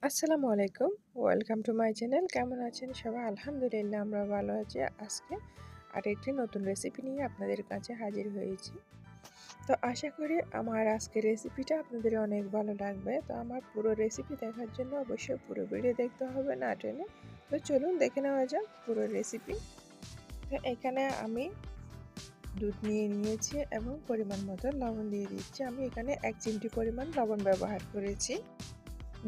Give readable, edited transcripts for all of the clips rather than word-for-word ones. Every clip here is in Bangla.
আসসালামু আলাইকুম। Welcome to my channel. কেমন আছেন সবাই? আলহামদুলিল্লাহ আমরা ভালো আছি। আজকে আরেকটি নতুন রেসিপি নিয়ে আপনাদের কাছে হাজির হয়েছি। তো আশা করি আমার আজকের রেসিপিটা আপনাদের অনেক ভালো লাগবে। তো আমার পুরো রেসিপি দেখার জন্য অবশ্যই পুরো ভিডিও দেখতে হবে না টেনে। তো চলুন দেখে নেওয়া যাক পুরো রেসিপি। তো এখানে আমি দুধ নিয়ে নিয়েছি এবং পরিমাণ মতো লবণ দিয়ে দিচ্ছি। আমি এখানে 1 চিমটি পরিমাণ লবণ ব্যবহার করেছি।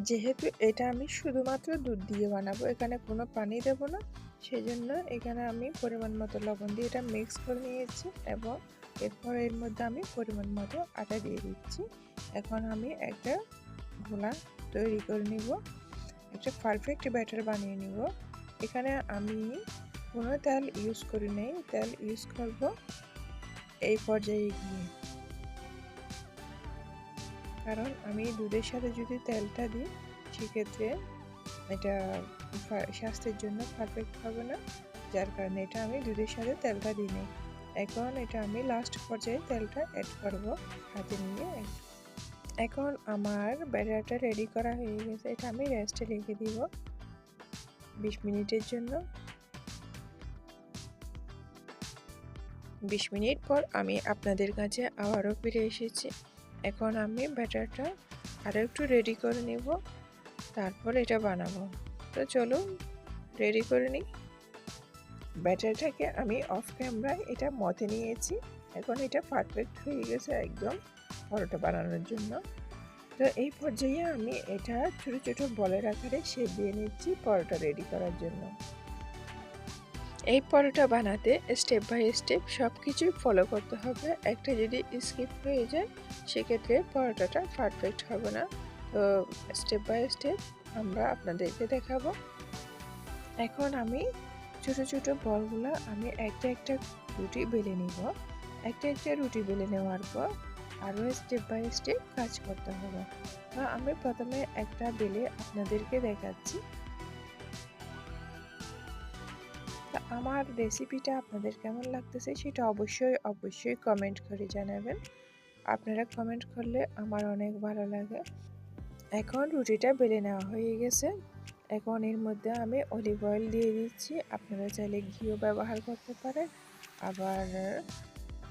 যেহেতু এটা আমি শুধুমাত্র দুধ দিয়ে বানাবো, এখানে কোনো পানি দেব না, সেজন্য এখানে আমি পরিমাণ মতো লবণ দিয়ে এটা মিক্স করে নিয়েছি এবং এরপর এর মধ্যে আমি পরিমাণ মতো আটা দিয়ে দিচ্ছি। এখন আমি একটা গোলা তৈরি করে নিব, একটা পারফেক্ট ব্যাটার বানিয়ে নিব। এখানে আমি কোনো তেল ইউজ করি নেই, তেল ইউজ করব এই পর্যায়ে গিয়ে, কারণ আমি দুধের সাথে যদি তেলটা দিই সেক্ষেত্রে এটা স্বাস্থ্যের জন্য পারফেক্ট হবে না, যার কারণে এটা আমি দুধের সাথে তেলটা দিই নি। এখন এটা আমি লাস্ট পর্যায়ে তেলটা অ্যাড করব হাতে নিয়ে। এখন আমার ব্যাটারটা রেডি করা হয়ে গেছে, এটা আমি রেস্টে রেখে দিব 20 মিনিটের জন্য। 20 মিনিট পর আমি আপনাদের কাছে আবারও ফিরে এসেছি। এখন আমি ব্যাটারটা আরও একটু রেডি করে নেব, তারপর এটা বানাবো। তো চলুন রেডি করে নিই। ব্যাটারটাকে আমি অফ ক্যামেরায় এটা মথে নিয়েছি। এখন এটা পারফেক্ট হয়ে গেছে একদম পরোটা বানানোর জন্য। তো এই পর্যায়ে আমি এটা ছোট ছোট বলের আকারে শেপ দিয়ে নিচ্ছি পরোটা রেডি করার জন্য। এই পরোটা বানাতে স্টেপ বাই স্টেপ সব কিছুই ফলো করতে হবে। একটা যদি স্কিপ হয়ে যায় সেক্ষেত্রে পরোটাটা পারফেক্ট হবে না। তো স্টেপ বাই স্টেপ আমরা আপনাদেরকে দেখাবো। এখন আমি ছোট ছোট বলগুলো আমি একটা একটা রুটি বেলে নিব। একটা একটা রুটি বেলে নেওয়ার পর আরও স্টেপ বাই স্টেপ কাজ করতে হবে। তো আমি প্রথমে একটা বেলে আপনাদেরকে দেখাচ্ছি। তা আমার রেসিপিটা আপনাদের কেমন লাগতেছে সেটা অবশ্যই কমেন্ট করে জানাবেন। আপনারা কমেন্ট করলে আমার অনেক ভালো লাগে। এখন রুটিটা বেলে নেওয়া হয়ে গেছে। এখন এর মধ্যে আমি অলিভ অয়েল দিয়ে দিচ্ছি। আপনারা চাইলে ঘিও ব্যবহার করতে পারেন, আবার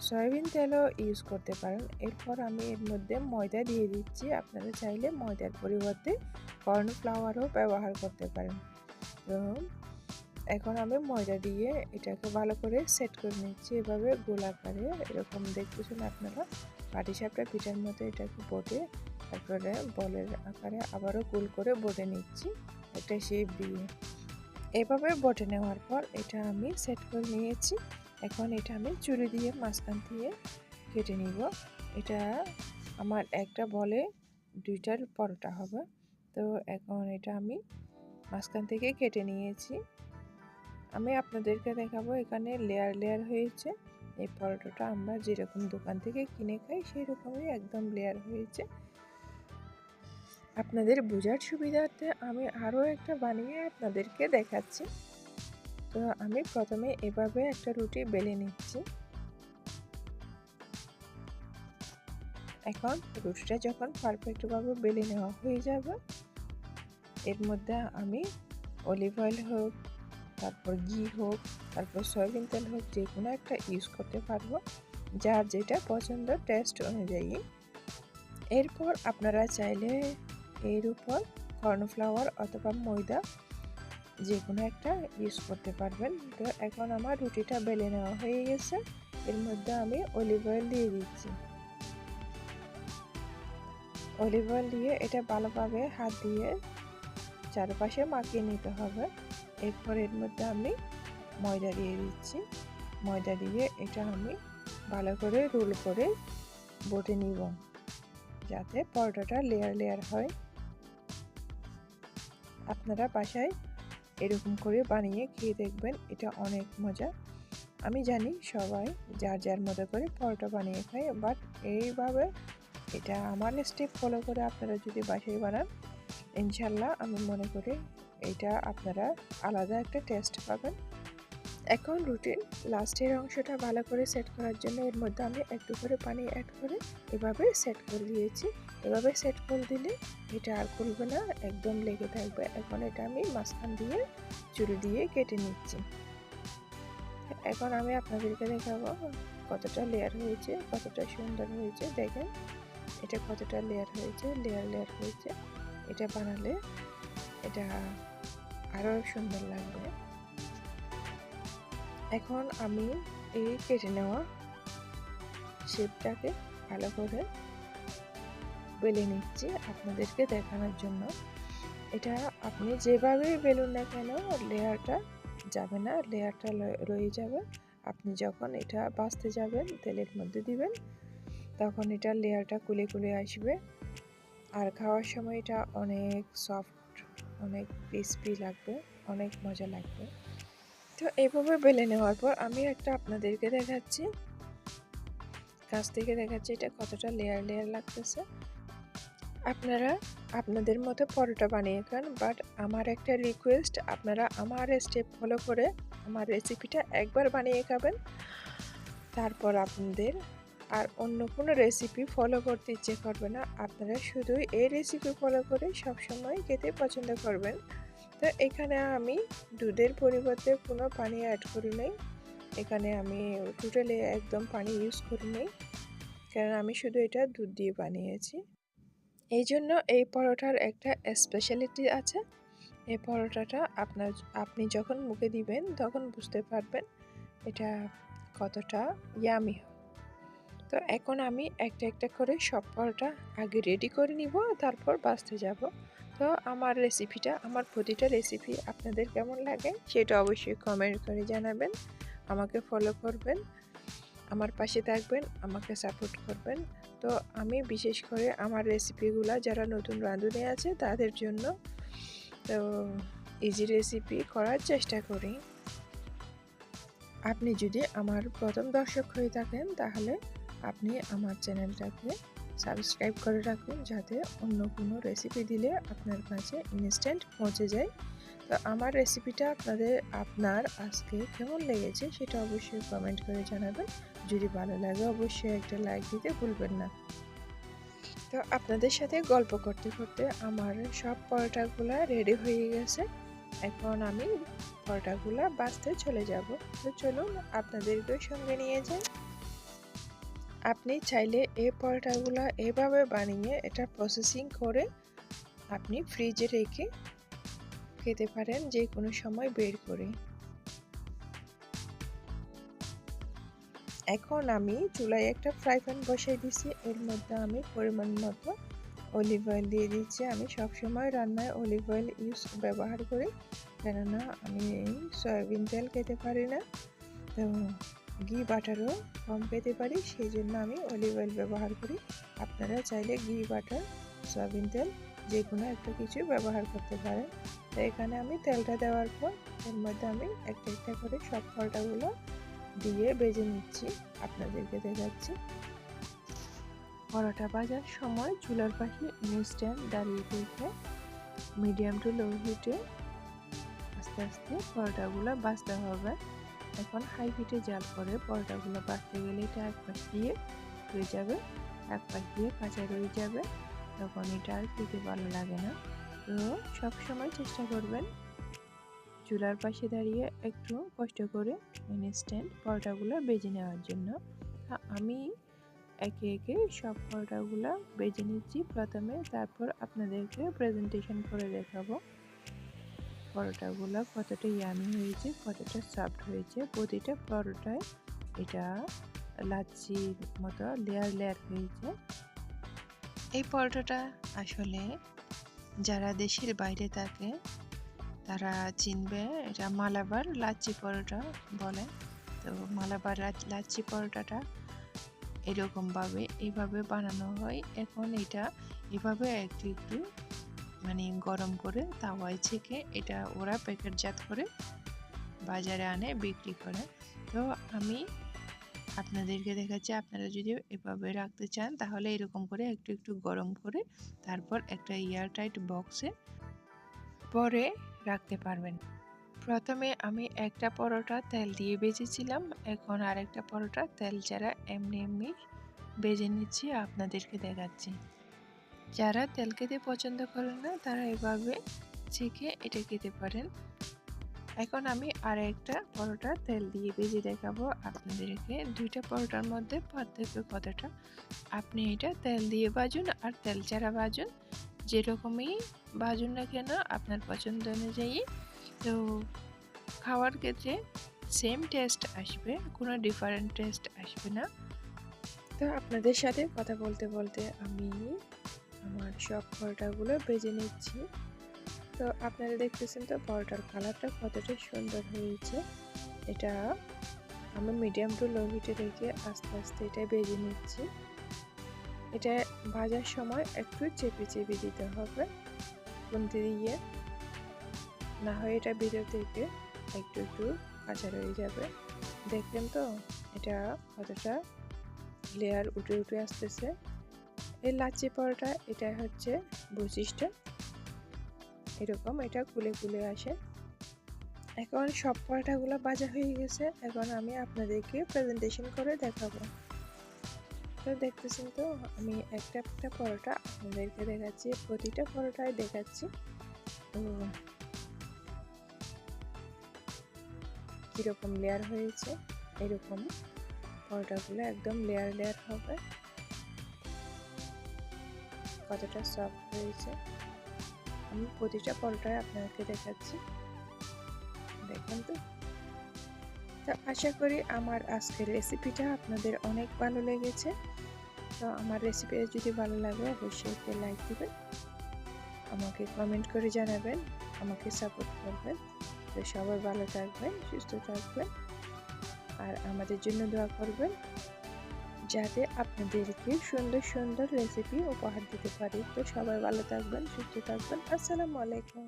সয়াবিন তেলও ইউজ করতে পারেন। এরপর আমি এর মধ্যে ময়দা দিয়ে দিচ্ছি। আপনারা চাইলে ময়দার পরিবর্তে কর্নফ্লাওয়ারও ব্যবহার করতে পারেন। তো এখন আমি ময়দা দিয়ে এটাকে ভালো করে সেট করে নিচ্ছি, এভাবে গোল আকারে। এরকম দেখতেছেন আপনারা পাটিসাপটা পিঠার মতো এটাকে বটে, তারপরে বলের আকারে আবারও গোল করে বটে নিচ্ছি একটা শেপ দিয়ে। এভাবে বটে নেওয়ার পর এটা আমি সেট করে নিয়েছি। এখন এটা আমি ছুরি দিয়ে মাঝখান দিয়ে কেটে নিব। এটা আমার একটা বলে 2টার পরোটা হবে। তো এখন এটা আমি মাঝখান থেকে কেটে নিয়েছি। আমি আপনাদেরকে দেখাবো এখানে লেয়ার লেয়ার হয়েছে। এই পরোটাটা আমরা যেরকম দোকান থেকে কিনে খাই সেই রকমই একদম লেয়ার হয়েছে। আপনাদের বোঝার সুবিধার্থে আমি আরও একটা বানিয়ে আপনাদেরকে দেখাচ্ছি। তো আমি প্রথমে এভাবে একটা রুটি বেলে নিচ্ছি। এখন রুটিটা যখন পারফেক্টভাবে বেলে নেওয়া হয়ে যাবে, এর মধ্যে আমি অলিভ অয়েল হোক, তারপর ঘি হোক, তারপর সয়াবিন তেল হোক, যে কোনো একটা ইউজ করতে পারবো যার যেটা পছন্দ টেস্ট অনুযায়ী। এরপর আপনারা চাইলে এর উপর কর্নফ্লাওয়ার অথবা ময়দা যে কোনো একটা ইউজ করতে পারবেন। তো এখন আমার রুটিটা বেলে নেওয়া হয়ে গেছে। এর মধ্যে আমি অলিভ অয়েল দিয়ে দিচ্ছি। অলিভ অয়েল দিয়ে এটা ভালোভাবে হাত দিয়ে চারপাশে মাখিয়ে নিতে হবে। এরপর এর মধ্যে আমি ময়দা দিয়ে দিচ্ছি। ময়দা দিয়ে এটা আমি ভালো করে রোল করে বটে নিব, যাতে পরোটাটা লেয়ার লেয়ার হয়। আপনারা বাসায় এরকম করে বানিয়ে খেয়ে দেখবেন, এটা অনেক মজা। আমি জানি সবাই যার যার মতো করে পরোটা বানিয়ে খায়, বাট এইভাবে এটা আমার স্টেপ ফলো করে আপনারা যদি বাসায় বানান, ইনশাল্লাহ আমি মনে করি এটা আপনারা আলাদা একটা টেস্ট পাবেন। এখন রুটির লাস্টের অংশটা ভালো করে সেট করার জন্য এর মধ্যে আমি একটু করে পানি অ্যাড করে এভাবে সেট করে দিয়েছি। এভাবে সেট করে দিলে এটা আর খুলবে না, একদম লেগে থাকবে। এখন এটা আমি মাঝখান দিয়ে ছুরি দিয়ে কেটে নিচ্ছি। এখন আমি আপনাদেরকে দেখাবো কতটা লেয়ার হয়েছে, কতটা সুন্দর হয়েছে। দেখেন এটা কতটা লেয়ার হয়েছে, লেয়ার হয়েছে। এটা বানালে এটা আরো সুন্দর লাগবে। এখন আমি এই কেটে নেওয়া শেপটাকে ভালো করে বেলে নিচ্ছি আপনাদেরকে দেখানোর জন্য। এটা আপনি যেভাবে বেলুন না কেন লেয়ারটা যাবে না, লেয়ারটা রয়ে যাবে। আপনি যখন এটা ভাজতে যাবেন তেলের মধ্যে দিবেন তখন এটা লেয়ারটা কুলে কুলে আসবে, আর খাওয়ার সময় এটা অনেক সফট, অনেক ক্রিস্পি লাগবে, অনেক মজা লাগবে। তো এইভাবে বেলে নেওয়ার পর আমি একটা আপনাদেরকে দেখাচ্ছি, কাছ থেকে দেখাচ্ছি এটা কতটা লেয়ার লেয়ার লাগতেছে। আপনারা আপনাদের মতো পরোটা বানিয়ে খান, বাট আমার একটা রিকোয়েস্ট, আপনারা আমার স্টেপ ফলো করে আমার রেসিপিটা একবার বানিয়ে খাবেন, তারপর আপনাদের আর অন্য কোনো রেসিপি ফলো করতে ইচ্ছে করবে না। আপনারা শুধু এই রেসিপি ফলো করে সবসময় খেতে পছন্দ করবেন। তো এখানে আমি দুধের পরিবর্তে কোনো পানি অ্যাড করি নাই, এখানে আমি টোটালি একদম পানি ইউজ করি নাই, কারণ আমি শুধু এটা দুধ দিয়ে বানিয়েছি। এই জন্য এই পরোটার একটা স্পেশালিটি আছে। এই পরোটাটা আপনি যখন মুখে দিবেন তখন বুঝতে পারবেন এটা কতটা ইয়ামি। তো এখন আমি একটা একটা করে সব পরোটা আগে রেডি করে নিব, তারপর বাছতে যাব। তো আমার রেসিপিটা, আমার প্রতিটা রেসিপি আপনাদের কেমন লাগে সেটা অবশ্যই কমেন্ট করে জানাবেন। আমাকে ফলো করবেন, আমার পাশে থাকবেন, আমাকে সাপোর্ট করবেন। তো আমি বিশেষ করে আমার রেসিপিগুলো যারা নতুন রাঁধুনি আছে তাদের জন্য তো ইজি রেসিপি করার চেষ্টা করি। আপনি যদি আমার প্রথম দর্শক হয়ে থাকেন তাহলে আপনি আমার চ্যানেলটাকে সাবস্ক্রাইব করে রাখুন, যাতে অন্য কোনো রেসিপি দিলে আপনার কাছে ইনস্ট্যান্ট পৌঁছে যায়। তো আমার রেসিপিটা আপনার আজকে কেমন লেগেছে সেটা অবশ্যই কমেন্ট করে জানাবেন। যদি ভালো লাগে অবশ্যই একটা লাইক দিতে ভুলবেন না। তো আপনাদের সাথে গল্প করতে করতে আমার সব পরোটাগুলো রেডি হয়ে গেছে। এখন আমি পরোটাগুলো ভাজতে চলে যাব। তো চলুন আপনাদেরকে সঙ্গে নিয়ে যাই। আপনি চাইলে এই পরোটাগুলো এভাবে বানিয়ে এটা প্রসেসিং করে আপনি ফ্রিজে রেখে খেতে পারেন যে কোনো সময় বের করে। এখন আমি চুলায় একটা ফ্রাই প্যান বসাই দিছি, এর মধ্যে আমি পরিমাণ মতো অলিভ অয়েল দিয়ে দিচ্ছি। আমি সবসময় রান্নায় অলিভ অয়েল ব্যবহার করি, কেননা আমি সয়াবিন তেল খেতে পারি না, তো ঘি বাটারও কম খেতে পারি, সেই জন্য আমি অলিভ অয়েল ব্যবহার করি। আপনারা চাইলে ঘি বাটার সয়াবিন তেল যে কোনো একটা কিছু ব্যবহার করতে পারেন। তো এখানে আমি তেলটা দেওয়ার পর এর মধ্যে আমি একটা একটা করে সব পরোটাগুলো দিয়ে ভেজে নিচ্ছি, আপনাদেরকে দেখাচ্ছি। পরোটা ভাজার সময় চুলার পাশে ইনস্ট্যান্ট দাঁড়িয়ে থেকে মিডিয়াম টু লো হিটে আস্তে আস্তে পরোটাগুলো ভাজতে হবে। এখন হাই হিটে জাল করে পরোটাগুলো ভাজতে গেলে এটা এক পাশ দিয়ে হয়ে যাবে, এক পাশ দিয়ে কাঁচা রয়ে যাবে, তখন এটা আর খেতে ভালো লাগে না। তো সবসময় চেষ্টা করবেন চুলার পাশে দাঁড়িয়ে একটু কষ্ট করে ইনস্ট্যান্ট পরোটাগুলো ভেজে নেওয়ার জন্য। আমি একে একে সব পরোটাগুলো ভেজে নিচ্ছি প্রথমে, তারপর আপনাদেরকে প্রেজেন্টেশন করে দেখাবো পরোটাগুলো কতটা ইয়ামি হয়েছে, কতটা সফট হয়েছে। প্রতিটা পরোটায় এটা লাচ্ছির মতো লেয়ার লেয়ার হয়েছে। এই পরোটাটা আসলে যারা দেশের বাইরে থাকে তারা চিনবে, এটা মালাবার লাচ্ছি পরোটা বলে। তো মালাবার লাচ্ছি পরোটাটা এইভাবে বানানো হয়। এখন এটা এভাবে একটু একটু মানে গরম করে তাওয়ায় ছেঁকে এটা ওরা প্যাকেটজাত করে বাজারে আনে বিক্রি করে। তো আমি আপনাদেরকে দেখাচ্ছি, আপনারা যদি এভাবে রাখতে চান তাহলে এরকম করে একটু একটু গরম করে তারপর একটা এয়ারটাইট বক্সে পরে রাখতে পারবেন। প্রথমে আমি একটা পরোটা তেল দিয়ে ভেজেছিলাম, এখন আরেকটা পরোটা তেল ছাড়া এমনি এমনি ভেজে নিচ্ছি, আপনাদেরকে দেখাচ্ছি। যারা তেল খেতে পছন্দ করেন না তারা এভাবে ছেঁকে এটা খেতে পারেন। এখন আমি আর একটা পরোটা তেল দিয়ে ভেজে দেখাবো আপনাদেরকে। দুইটা পরোটার মধ্যে পার্থক্য কতটা। আপনি এটা তেল দিয়ে ভাজুন আর তেল ছাড়া ভাজুন, যেরকমই ভাজুন না কেন আপনার পছন্দ অনুযায়ী, তো খাওয়ার ক্ষেত্রে সেম টেস্ট আসবে, কোনো ডিফারেন্ট টেস্ট আসবে না। তো আপনাদের সাথে কথা বলতে বলতে আমি আমার সব পরোটাগুলো ভেজে নিচ্ছি। তো আপনারা দেখতেছেন তো পরোটার কালারটা কতটা সুন্দর হয়েছে। এটা আমি মিডিয়াম টু লো হিটে রেখে আস্তে আস্তে এটা ভেজে নিচ্ছি। এটা ভাজার সময় একটু চেপে চেপে দিতে হবে খুন্তি দিয়ে, না হয় এটা ভিতর থেকে একটু একটু কাঁচা রয়ে যাবে। দেখলেন তো এটা কতটা লেয়ার উঠে উঠে আসতেছে। এই লাচ্ছি পরোটা এটা হচ্ছে বৈশিষ্ট্য, এরকম এটা কুলে কুলে আসে। এখন সব পরোটাগুলো ভাজা হয়ে গেছে, এখন আমি আপনাদেরকে প্রেজেন্টেশন করে দেখাবো। তো দেখতেছেন তো আমি একটা একটা পরোটা আপনাদেরকে দেখাচ্ছি, প্রতিটা পরোটায় দেখাচ্ছি তো কীরকম লেয়ার হয়েছে। এরকম পরোটাগুলো একদম লেয়ার লেয়ার হবে, কতটা সফট হয়েছে আমি প্রতিটা পরোটায় আপনাদেরকে দেখাচ্ছি, দেখেন তো। তো আশা করি আমার আজকের রেসিপিটা আপনাদের অনেক ভালো লেগেছে। তো আমার রেসিপি যদি ভালো লাগে অবশ্যই একটা লাইক দিবেন, আমাকে কমেন্ট করে জানাবেন, আমাকে সাপোর্ট করবেন। তো সবাই ভালো থাকবেন, সুস্থ থাকবেন আর আমাদের জন্য দোয়া করবেন যাতে আপনাদেরকে সুন্দর সুন্দর রেসিপি উপহার দিতে পারি। তো সবাই ভালো থাকবেন, সুস্থ থাকবেন। আসসালামু আলাইকুম।